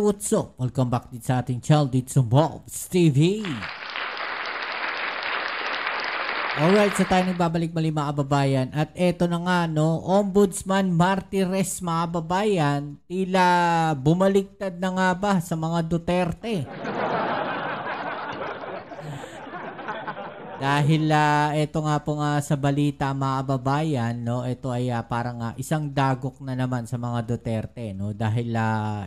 what's up? Welcome back din sa ating channel dito sa Bobs TV. Alright, so tayo nagbabalik mali mga kababayan. At eto na nga, no, Ombudsman Martires mga kababayan, tila bumaliktad na nga ba sa mga Duterte? Dahil ito nga po nga sa balita mga kababayan, no, ito ay parang isang dagok na naman sa mga Duterte, no, dahil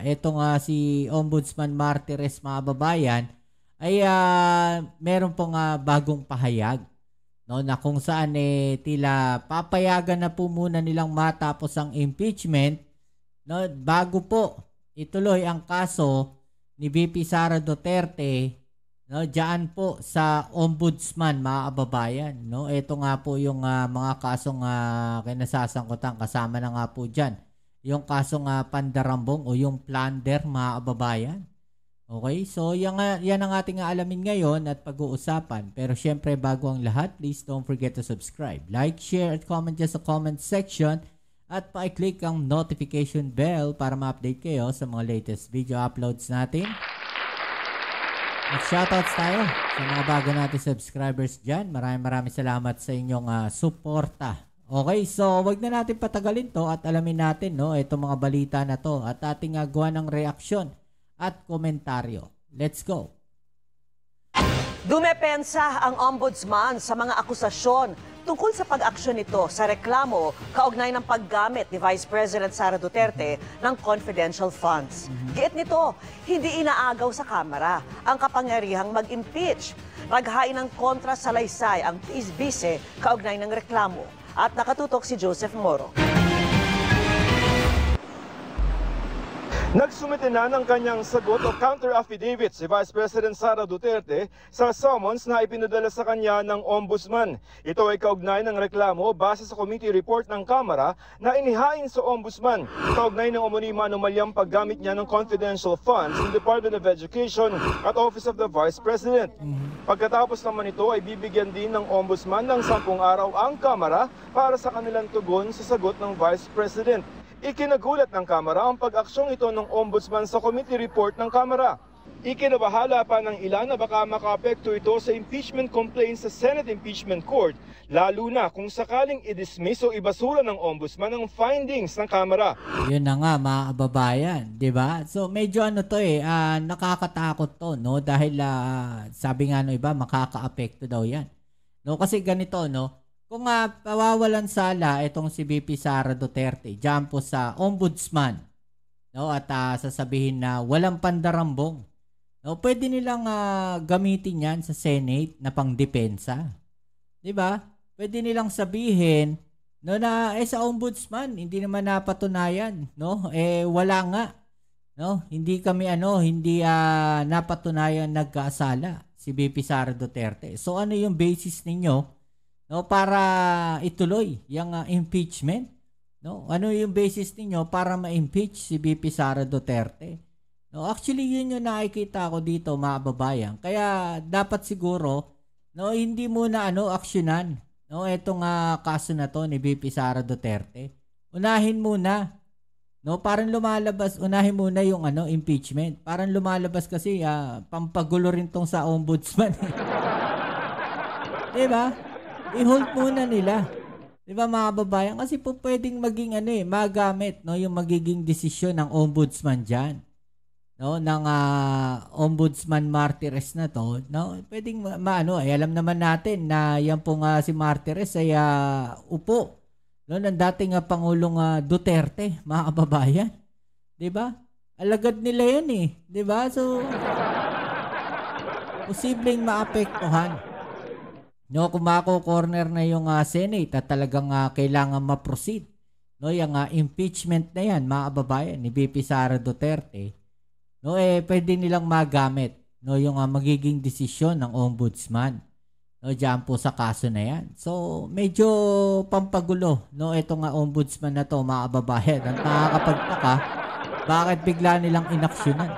ito nga si Ombudsman Martires mga kababayan ay meron pong bagong pahayag, no, na kung saan tila papayagan na po muna nilang matapos ang impeachment, no, bago po ituloy ang kaso ni VP Sara Duterte, no, diyan po sa Ombudsman mga kababayan, no. Ito nga po yung mga kasong kinasasangkutan, kasama na nga po diyan yung kasong pandarambong o yung plunder mga kababayan. Okay, so yan ang ating alamin ngayon at pag-uusapan. Pero syempre bago ang lahat, please don't forget to subscribe, like, share at comment dyan sa comment section at pa-click ang notification bell para ma-update kayo sa mga latest video uploads natin. At shoutouts tayo sa mga bago natin subscribers dyan. Maraming salamat sa inyong suporta. Okay, so wag na natin patagalin to at alamin natin, no, itong mga balita na to at ating gawa ng reaksyon at komentaryo. Let's go! Dumepensa ang ombudsman sa mga akusasyon tungkol sa pag-aksyon nito sa reklamo kaugnay ng paggamit ni Vice President Sara Duterte ng confidential funds. Giit nito, hindi inaagaw sa Kamara ang kapangyarihang mag-impeach. Naghain ng kontra salaysay ang vice kaugnay ng reklamo. At nakatutok si Joseph Moro. Nagsumite na ng kanyang sagot o counter-affidavit si Vice President Sara Duterte sa summons na ipinadala sa kanya ng Ombudsman. Ito ay kaugnay ng reklamo base sa committee report ng Kamara na inihain sa Ombudsman. Kaugnay ng umunima anomalyang paggamit niya ng confidential funds ng Department of Education at Office of the Vice President. Pagkatapos naman ito ay bibigyan din ng Ombudsman ng 10 araw ang Kamara para sa kanilang tugon sa sagot ng Vice President. Ikinagulat ng Kamara ang pag-aksyong ito ng Ombudsman sa committee report ng Kamara. Ikinabahala pa ng ilan na baka makaapekto ito sa impeachment complaint sa Senate Impeachment Court, lalo na kung sakaling i-dismiss o ibasura ng Ombudsman ang findings ng Kamara. Yun na nga mga kababayan, di ba? So medyo to nakakatakot to, no? Dahil sabi nga no iba, makakaapekto daw yan. No, kasi ganito, no? Kung pawawalan sala itong si VP Sara Duterte diyan po sa Ombudsman, no, at sasabihin na walang pandarambong, no, pwede nilang gamitin yan sa Senate na pangdepensa. 'Di ba? Pwede nilang sabihin, no, na sa Ombudsman hindi naman napatunayan, no? Wala nga, no? Hindi kami hindi napatunayan nagkasala si VP Sara Duterte. So ano yung basis ninyo, no, para ituloy yung impeachment? No, ano yung basis ninyo para ma-impeach si VP Sara Duterte? No, actually yun yung nakikita ko dito mga kababayan. Kaya dapat siguro, no, hindi muna aksyonan, no, itong kaso na to ni VP Sara Duterte. Unahin muna, no, parang lumalabas, unahin muna yung impeachment. Parang lumalabas kasi pampagulo rin tong sa Ombudsman. Diba? I-hold muna nila. 'Di ba mga kababayan? Kasi po pwedeng maging magamit, no, yung magiging desisyon ng Ombudsman diyan. No, ng Ombudsman Martires na to, no, pwedeng alam naman natin na yan pong si Martires ay upo, no, ng dating Pangulong Duterte, mga kababayan. 'Di ba? Alagad nila 'yan 'di ba? So posibleng maapektuhan. No, kung mako-corner na yung Senate at talagang kailangan ma-proceed, no, yung impeachment na yan, mga kababayan, ni VP Sara Duterte, no, pwede nilang magamit, no, yung magiging desisyon ng Ombudsman, no, diyan po sa kaso na yan. So, medyo pampagulo, no, itong Ombudsman na to, mga kababayan. Ang nakakapagtaka, bakit bigla nilang inaksyonan?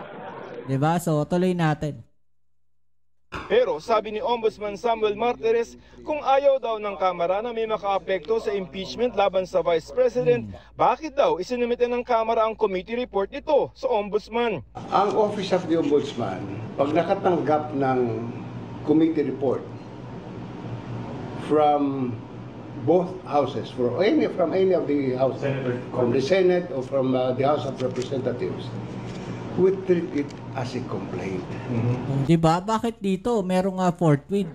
'Di ba? So, tuloy natin. Pero sabi ni Ombudsman Samuel Martires, kung ayaw daw ng Kamara na may makaapekto sa impeachment laban sa Vice President, bakit daw isinumite ng Kamara ang committee report nito sa Ombudsman? Ang Office of the Ombudsman, pag nakatanggap ng committee report from both houses, from any of the houses, from the Senate or from the House of Representatives, we treat it as a complaint. Di ba? Bakit dito merong forthwith?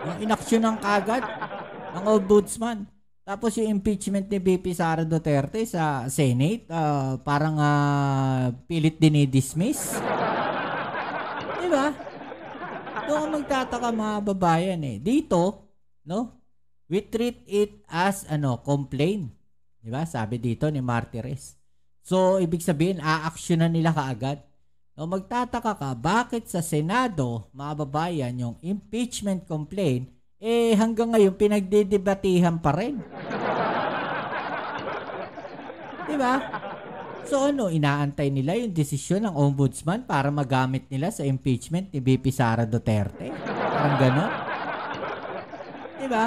Yung inaksyon ng kagad ng ombudsman. Tapos yung impeachment ni VP Sara Duterte sa Senate, parang pilit dinidismiss. Di ba? Doon magtataka mga babayan eh. Dito, no? We treat it as complaint. Di ba? Sabi dito ni Martires. So, ibig sabihin, aaksyonan nila kaagad. No, magtataka ka, bakit sa Senado, mga babayan, yung impeachment complaint, hanggang ngayon, pinagdidebatihan pa rin. Diba? So, inaantay nila yung desisyon ng ombudsman para magamit nila sa impeachment ni VP Sara Duterte? Parang gano'n? Diba?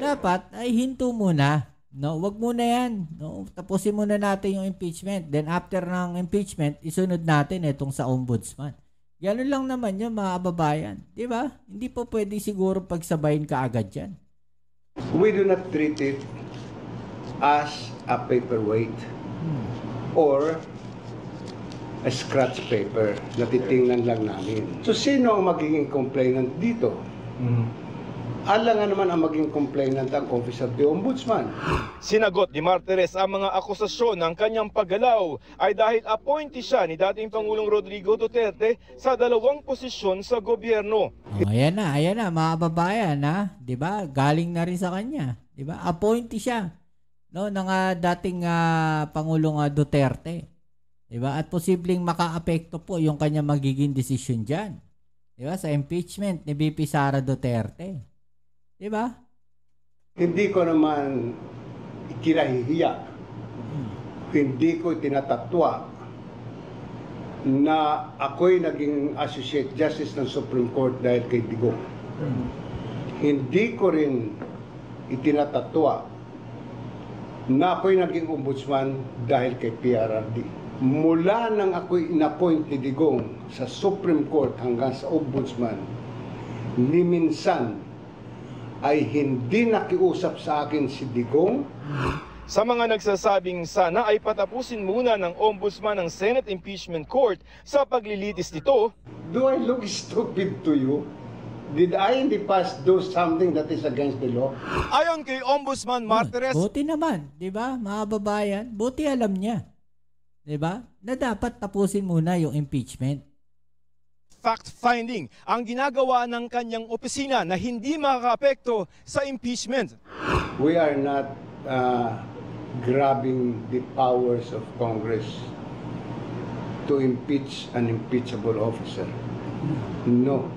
Dapat ay hinto muna. No, wag muna yan. No, tapusin muna natin yung impeachment. Then after ng impeachment, isunod natin itong sa ombudsman. Ganun lang naman yun, mga kababayan. Di ba? Hindi po pwede siguro pagsabayin ka agad yan. We do not treat it as a paperweight or a scratch paper na titingnan lang namin. So sino ang magiging complainant dito? Alangan naman ang maging complainant ang Office of the Ombudsman. Sinagot ni Martires ang mga akusasyon ng kanyang paggalaw ay dahil appointee siya ni dating Pangulong Rodrigo Duterte sa 2 posisyon sa gobyerno. Ayan na, mga babayan, ha? 'Di ba? Galing na rin sa kanya, 'di ba? Appointee siya, no, ng dating Pangulong Duterte. 'Di ba? At posibleng makaapekto po yung kanya magiging desisyon diyan. 'Di ba? Sa impeachment ni VP Sara Duterte. Diba? Hindi ko naman ikinahihiya. Hindi ko tinatatwa na ako'y naging Associate Justice ng Supreme Court dahil kay Digong. Hindi ko rin itinatatwa na ako'y naging Ombudsman dahil kay PRRD. Mula nang ako'y inappoint ni Digong sa Supreme Court hanggang sa Ombudsman, ni minsan ay hindi nakiusap sa akin si Digong. Sa mga nagsasabing sana ay patapusin muna ng Ombudsman ng Senate Impeachment Court sa paglilitis nito. Do I look stupid to you? Did I in the past do something that is against the law? Ayon kay Ombudsman Martires, Buti naman, 'di ba? Mga babayan, buti alam niya. 'Di ba? Na dapat tapusin muna yung impeachment. Fact-finding ang ginagawa ng kanyang opisina na hindi makakaapekto sa impeachment. We are not grabbing the powers of Congress to impeach an impeachable officer. No.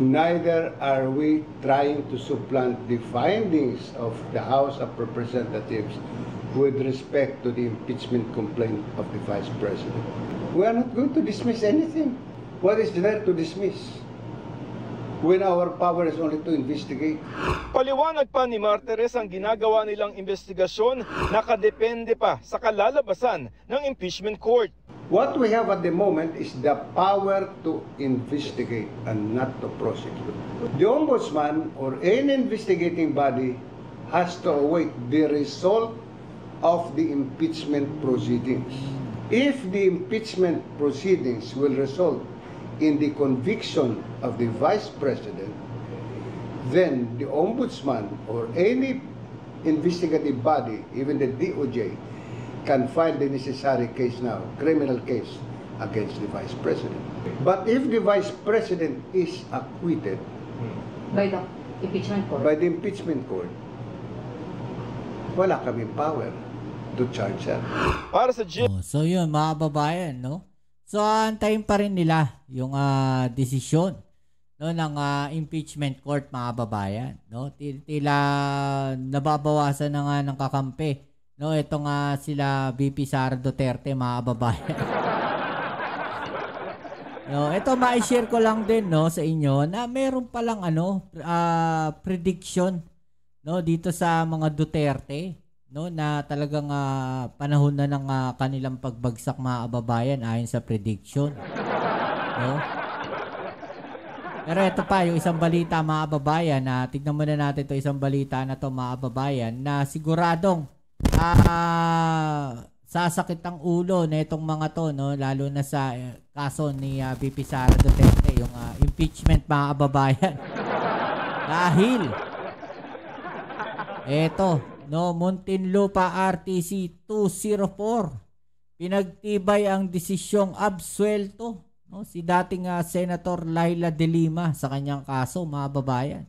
Neither are we trying to supplant the findings of the House of Representatives with respect to the impeachment complaint of the Vice President. We are not going to dismiss anything. What is there to dismiss when our power is only to investigate? Paliwanag pa ni Martires ang ginagawa nilang investigasyon nakadepende pa sa kalalabasan ng impeachment court. What we have at the moment is the power to investigate and not to prosecute. The Ombudsman or any investigating body has to await the result of the impeachment proceedings. If the impeachment proceedings will result in the conviction of the Vice President, then the Ombudsman or any investigative body, even the DOJ, can file the necessary case now, criminal case, against the Vice President. But if the Vice President is acquitted By the impeachment court. by the impeachment court, wala kaming power to charge her. Para sa So yun, mga babayan, no? So antayin pa rin nila yung desisyon, no, ng impeachment court, mga babayan, no? Tila nababawasan na nga ng kakampi, no? Ito nga sila VP Sara Duterte, mga babayan. No, ito mai-share ko lang din no sa inyo na meron palang prediction no dito sa mga Duterte no na talagang panahon na ng kanilang pagbagsak mga kababayan ayon sa prediction. No? Pero ito pa yung isang balita mga kababayan na tignan muna natin to isang balita na to mga kababayan na siguradong sasakit ang ulo na itong mga to no lalo na sa kaso ni VP Sara Duterte yung impeachment mga kababayan. Dahil eto no Muntinlupa RTC 204 pinagtibay ang desisyong absuelto no si dating Senator Laila De Lima sa kanyang kaso mga kababayan.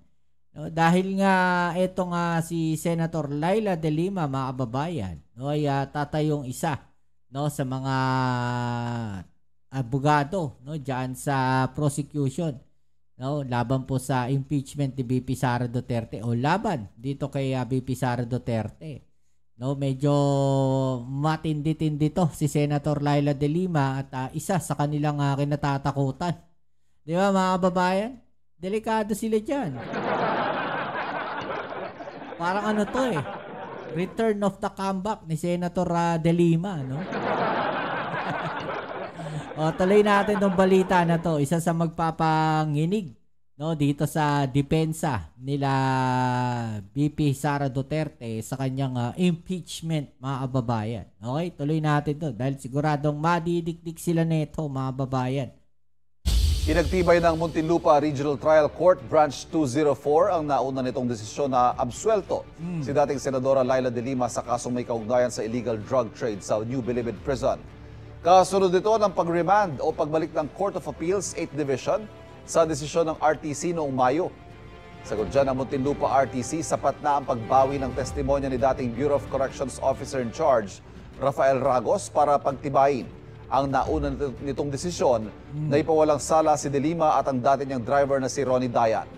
No, dahil nga etong si Senator Laila De Lima mga kababayan no ay tatayong isa no sa mga abogado no diyan sa prosecution no laban po sa impeachment ni VP Sara Duterte o laban dito kay VP Sara Duterte. No, medyo matindi-tindi to si Senator Laila De Lima at isa sa kanilang kinatatakutan. Di ba mga kababayan? Delikado sila diyan. Parang ano to return of the comeback ni Senator De Lima, no? O, tuloy natin tong balita na to. Isa sa magpapanginig, no, dito sa depensa nila VP Sara Duterte sa kanyang impeachment, mga kababayan. Okay, tuloy natin to dahil siguradong madidikdik sila nito, mga kababayan. Pinagtibay ng Muntinlupa Regional Trial Court Branch 204 ang nauna nitong desisyon na absuelto si dating Senadora Laila De Lima sa kasong may kaugnayan sa illegal drug trade sa New Bilibid Prison. Kasunod nito ng pag-remand o pagbalik ng Court of Appeals 8th Division sa desisyon ng RTC noong Mayo. Sagot dyan ng Muntinlupa RTC, sapat na ang pagbawi ng testimonya ni dating Bureau of Corrections Officer in Charge, Rafael Ragos, para pagtibayin ang nauna nitong desisyon na ipawalang sala si De Lima at ang dati niyang driver na si Ronnie Dayan.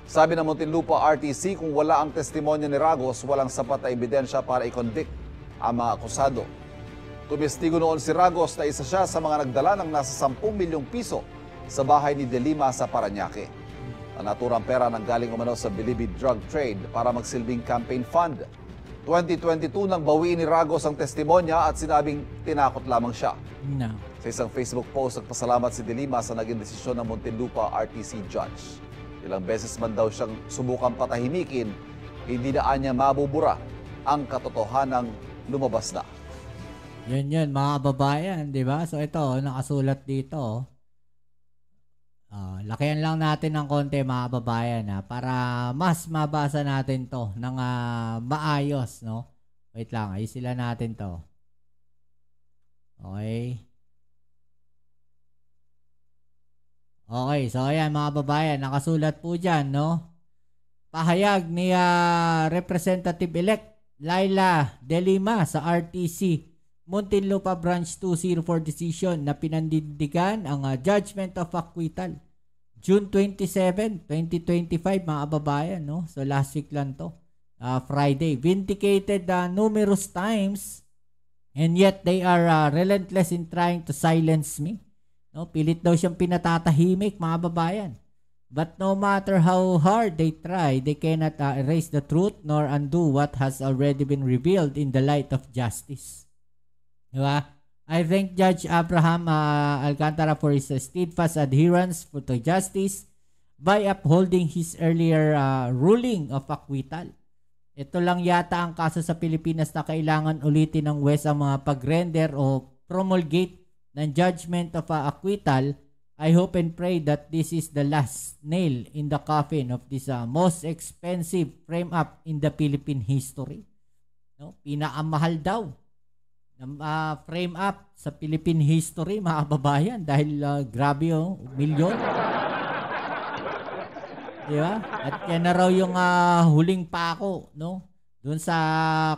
Sabi ng Muntinlupa RTC, kung wala ang testimonya ni Ragos, walang sapat na ebidensya para i-convict ang mga akusado. Tumestigo noon si Ragos na isa siya sa mga nagdala ng nasa 10 milyong piso sa bahay ni De Lima sa Parañaque. Ang naturang pera nang galing umano sa Bilibid Drug Trade para magsilbing campaign fund. 2022 nang bawiin ni Ragos ang testimonya at sinabing tinakot lamang siya. No. Sa isang Facebook post, nagpasalamat si De Lima sa naging desisyon ng Muntinlupa RTC Judge. Ilang beses man daw siyang subukang patahimikin, hindi daan niya mabubura ang katotohanang lumabas na. Yun, mga kababayan, di ba? So ito, nakasulat dito. Lakihan lang natin ng konti mga kababayan para mas mabasa natin to ng maayos, no? Wait lang, ayusin natin to. Okay. Okay, so ayan mga kababayan, nakasulat po dyan, no? Pahayag ni Representative-elect Laila De Lima sa RTC Muntinlupa Branch 204 decision na pinandindigan ang judgment of acquittal June 27, 2025 mga kababayan, no? So last week lang to. Friday. Vindicated numerous times and yet they are relentless in trying to silence me. No? Pilit daw siyang pinatatahimik mga kababayan. But no matter how hard they try, they cannot erase the truth nor undo what has already been revealed in the light of justice. Diba? I thank Judge Abraham Alcantara for his steadfast adherence to justice by upholding his earlier ruling of acquittal. Ito lang yata ang kaso sa Pilipinas na kailangan ulitin ng West ang mga pag-render o promulgate ng judgment of acquittal. I hope and pray that this is the last nail in the coffin of this most expensive frame-up in the Philippine history. No? Pinakamahal daw na frame up sa Philippine history, mga kababayan, dahil grabe yung milyon. Diba? At yan na raw yung huling pako, no? Doon sa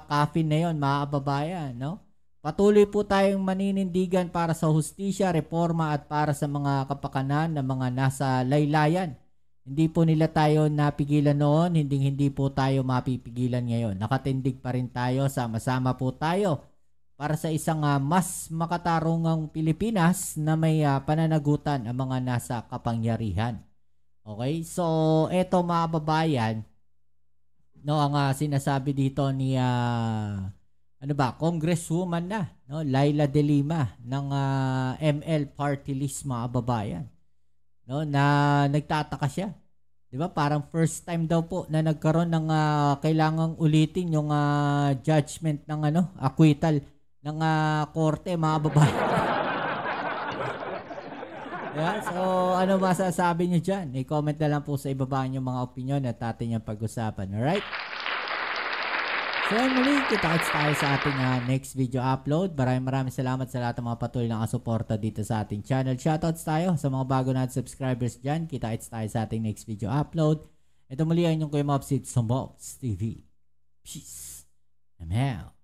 coffin na yun, mga kababayan, no? Patuloy po tayong maninindigan para sa hustisya, reforma at para sa mga kapakanan ng mga nasa laylayan. Hindi po nila tayo napigilan noon, hindi po tayo mapipigilan ngayon. Nakatindig pa rin tayo, sama-sama po tayo para sa isang mas makatarungang Pilipinas na may pananagutan ang mga nasa kapangyarihan. Okay? So, eto mga kababayan, no, ang sinasabi dito ni Congresswoman na, no, Laila De Lima ng ML Party List mga kababayan. No, na nagtataka siya. 'Di ba? Parang first time daw po na nagkaroon ng kailangang ulitin yung judgment ng acquittal ng korte mga kababayan. Yeah, so ano masasabi niyo diyan? I-comment na lang po sa ibaba niyo mga opinion at atin yung pag-usapan. Alright? So muli, kita-kits tayo sa ating next video upload. Maraming salamat sa lahat ng mga patuloy na kasuporta dito sa ating channel. Shoutouts tayo sa mga bago natin subscribers dyan. Kita-kits tayo sa ating next video upload. Ito muli ang inyong Kuya Mobs sa Mobs TV. Peace. I'm out.